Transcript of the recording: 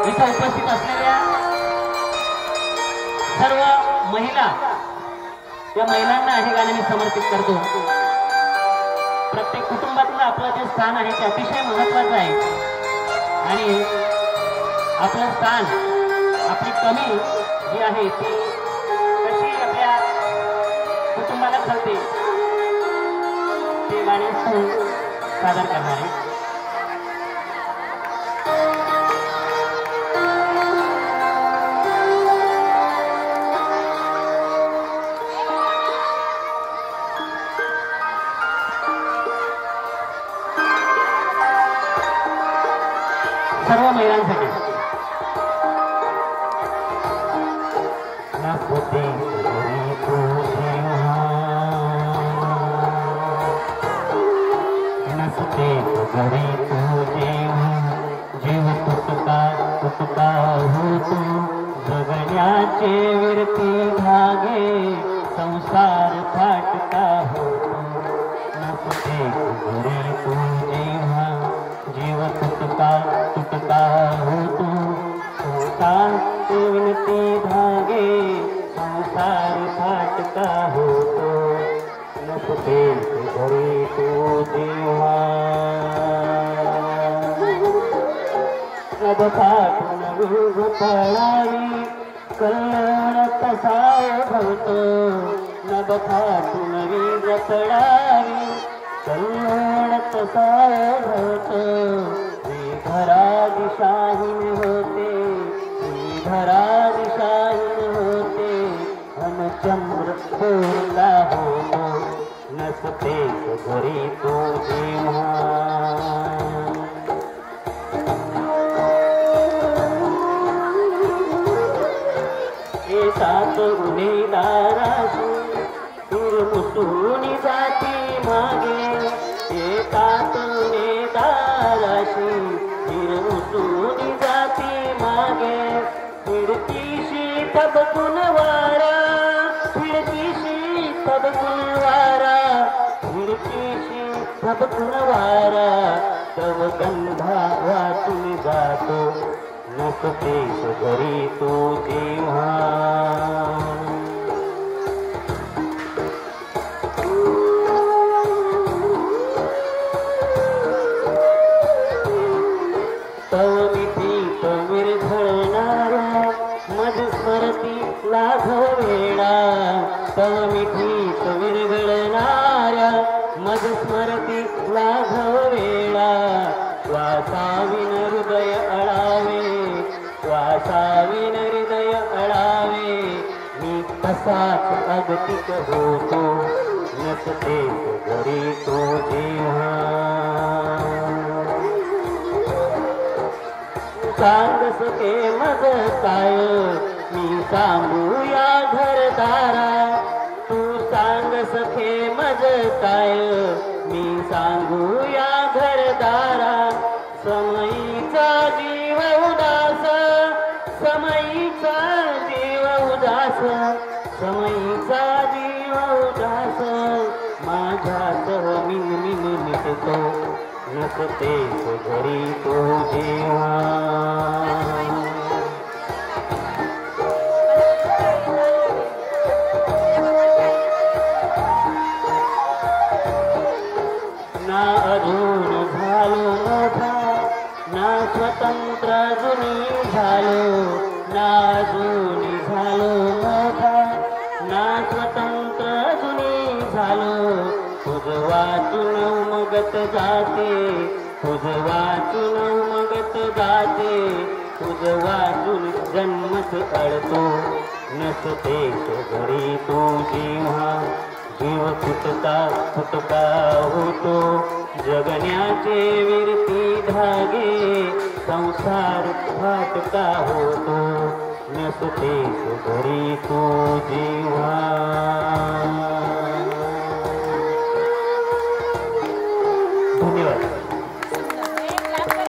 इथं उपस्थित असलेल्या सर्व महिला, या महिलांना हे गाणं मी समर्पित करतो। प्रत्येक कुटुंबातलं आपलं जे स्थान आहे ते अतिशय महत्त्वाचं आहे आणि आपलं स्थान, आपली कमी जी आहे ती कशी आपल्या कुटुंबाला कळते ते गाणे सादर करणार आहे। सर्व महिलांसाठी नसते घरी तू जीव तुटका तुटका होतो, जगण्याचे विरती धागे संसार फाटका होतो। नसते घरी तू जीव तुटका तुटका होतो, संसार विरती धागे संसार फाटका होतो। नसते घरी तू जेव्हा नभ फाटून विघ पडावी, कल्याण कसा भवतो। नभ फाटून विघ पडावी, कल्याण कसा भवतो। श्रीधरा दिशाहीन होते, श्रीधरा दिशाहीन होते, चंद्र कोरला होतो। नसते घरी तो जेव्हा येतात गुन्हेगाराशी फिरमुटून जाती मागे, येतात गुन्हेगाराशी फिरमुटून जाती मागे। खिडकीशी थबकून वारा, खिडकीशी थबकून वारा, खिडकीशी थबकून वारा, तव गंधा वाटून जातो। नसते घरी तू जेव्हा तव मिठीत विरघळणाऱ्या मधुस्मरती लाघव वेळा, तव मिठीत विरघळणाऱ्या मधुस्मरती लाघव वेळा। श्वासाविन हृदय अळावे, श्वासाविन हृदय अळावे, मी तसाच अगतिक होतो। नसते घरी तो जेव्हा सांग सके मग काय मी सांगू या घरदारा, तू सांग सखे मज काय मी सांगू या घरदारा। समयीचा जीव उदास, समयीचा जीव उदास, समयीचा जीव उदास, माझ्यासह मिनमिन मिटतो। नसते घरी तो जेव्हा ना अजून झालो मोठा, ना स्वतंत्र अजूनही झालो, ना अजून झालो मोठा, ना स्वतंत्र अजूनही झालो। तुझ वाचून उमगत जाते, तुझ वाचून उमगत जाते, तुझ वाचून जन्मच अडतो। नसते घरी तू जेव्हा जीव तुटका तुटका होतो, जगण्याचे विरती धागे संसार फाटका होतो। नसते घरी तू जेव्हा